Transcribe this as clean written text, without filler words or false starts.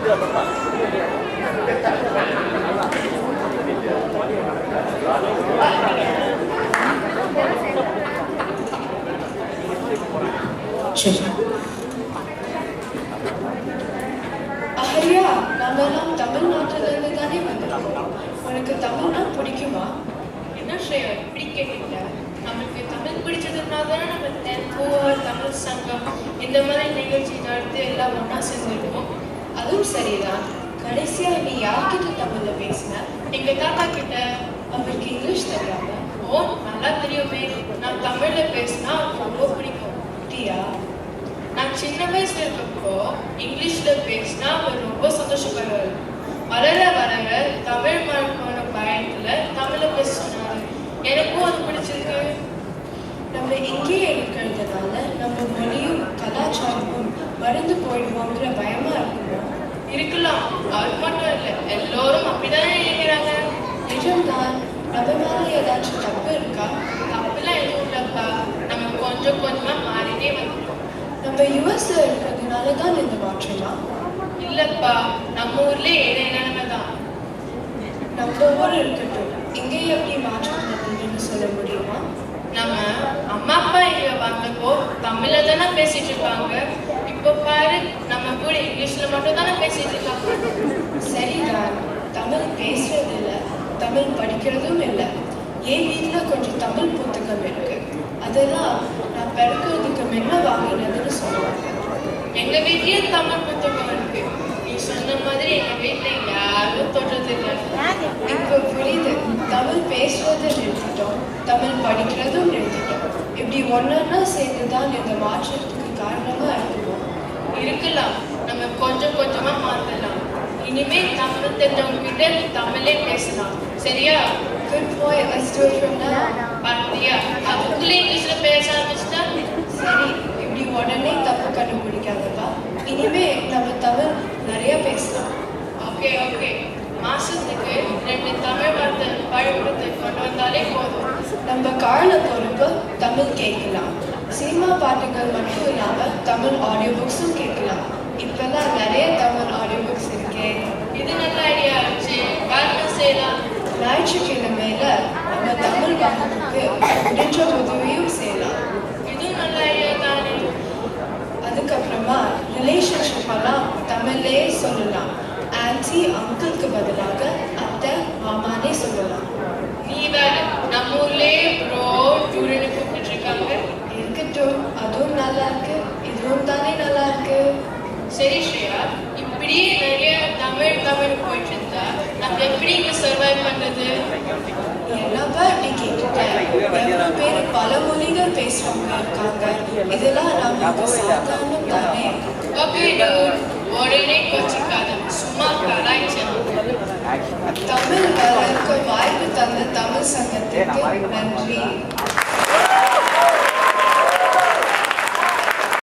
அஹல்யா, நாம எல்லாம் தமிழ்நாட்டில இருந்து தானே வந்திருக்கோம். உனக்கு தமிழ்னா பிடிக்குமா? என்ன ஸ்ரேயா இப்படி கேட்டீங்க? நம்மளுக்கு தமிழ் பிடிச்சதுனால தானே நம்ம தென்பூ தமிழ் சங்கம் இந்த மாதிரி நிகழ்ச்சி நடத்தி எல்லாம் ஒன்றா செஞ்சிருக்கோம். அதுவும் சரிதான். கடைசியா நீ யார்கிட்ட தமிழ்ல பேசின? எங்க தாத்தா கிட்ட. அவருக்கு இங்கிலீஷ் தெரியாம? ஓ, நல்லா தெரியுமே. நான் தமிழ்ல பேசினா அவருக்கு ரொம்ப பிடிக்கும். அப்படியா? நான் சின்ன வயசுல இருக்கப்போ இங்கிலீஷ்ல பேசினா அவர் ரொம்ப சந்தோஷப்படுவார். வளர வளர தமிழ் மரபோட பயணத்துல தமிழ பேச சொன்னாரு. எனக்கும் அது பிடிச்சிருக்கு. நம்ம இங்கேயே இருக்கிறதுனால நம்ம மொழியும் கலாச்சாரமும் மறந்து போயிடுவோங்கிற பயமா இருக்குமா? இருக்கலாம். அது மட்டும் இல்லை, எல்லோரும் அப்படிதானே நினைக்கிறாங்க. நிஜம்தான். நம்ம மேல ஏதாச்சும் தப்பு இருக்கா? தப்புலாம் எதுவும் இல்லப்பா. நம்ம கொஞ்சம் கொஞ்சமா மாறிட்டே வந்துட்டோம். நம்ம யுஎஸ்ல இருக்கிறதுனால தான் இந்த மாற்றமா? இல்லப்பா, நம்ம ஊர்ல ஏழை நிலைமை தான். நம்ம ஊர் இருக்கட்டும், இங்கே எப்படி மாற்றம் நடந்ததுன்னு சொல்ல முடியுமா? நம்ம அம்மா அப்பா இங்க வந்தப்போ தமிழ்ல தானே பேசிட்டு இருப்பாங்க. இப்போ பாரு, நம்ம கூட இங்கிலீஷ்ல மட்டும் தானே பேசிட்டு இருக்காங்க. சரிதான். தமிழ் பேசுறது இல்லை, தமிழ் படிக்கிறதும் இல்லை. என் வீட்டில் கொஞ்சம் தமிழ் புத்தகம் இருக்கு. அதெல்லாம் நான் பிறக்கிறதுக்கு முன்ன வாங்கினதுன்னு சொல்லுவாங்க. எங்க வீட்லயே தமிழ் புத்தகம் இருக்கு. நீ சொன்ன மாதிரி எங்க வீட்டுல யாரும் தொடுறது இல்லை. இப்போ புரியுது. தமிழ் பேசுறதை நிறுத்திட்டோம், தமிழ் படிக்கிறதும் நிறுத்திட்டோம். இப்படி ஒன்னொன்னா சேர்ந்துதான் இந்த மாற்றத்துக்கு காரணமா இருக்குமோ? இருக்கலாம். நம்ம கொஞ்சம் கொஞ்சமா மாத்தலாம். இனிமே தமிழ் தெரிஞ்சவங்க கிட்ட தமிழே பேசலாம். சரியா? Good boy. Let's do it from now. பார்த்தியா, அதுக்குள்ளே இங்கிலீஷ்ல பேச ஆரம்பிச்சுட்டா? சரி, இப்படி உடனே தப்பு கண்டுபிடிக்காதப்பா. இனிமே நம்ம தமிழ் நிறைய பேசலாம். Okay okay. மாசத்துக்கு 2 தமிழ் வார்த்தை பழக்கத்தை கொண்டு வந்தாலே போதும். நம்ம கார்ல போறப்ப தமிழ் கேட்கலாம். சினிமா பாட்டுகள் மட்டும் இல்லாம தமிழ் ஆடியோ புக்ஸும் கேட்கலாம். இப்பெல்லாம் நிறைய தமிழ் ஆடியோ புக்ஸ் இருக்கே. இது நல்ல ஐடியா இருந்துச்சு. வேலை செய்யலாம். ஞாயிற்றுக்கிழமையில நம்ம தமிழ் வகுப்புக்கு முடிஞ்ச உதவியும் செய்யலாம். இதுவும் நல்ல ஐடியா தானே. அதுக்கப்புறமா ரிலேஷன்ஷிப் எல்லாம் தமிழ்லயே சொல்லலாம். ஆன்டி அங்கிளுக்கு பதிலாக அத்தை மாமானே சொல்லலாம். நீ வேற நம்ம ஊர்லயே ப்ரோ டூருன்னு கூப்பிட்டு இருக்காங்க. இருக்கட்டும், அதுவும் நல்லா இருக்கு, இதுவும் தானே நல்லா இருக்கு. சரி ஸ்ரேயா, இப்படியே நிறைய தமிழ் போயிட்டு இருந்தா நம்ம எப்படி இங்க சர்வைவ் பண்றது? என்னப்பா இப்படி கேட்டுட்டேன்? எவ்வளவு பேர் பல மொழிகள் பேசுறவங்க இருக்காங்க. இதெல்லாம் நமக்கு சாதாரணம் தானே. ஓகே டூட், உடனே கோச்சிக்காத. சும்மா கலாய்ச்சேன். தமிழ் வளர்க்க வாய்ப்பு தந்த தமிழ் சங்கத்துக்கு நன்றி.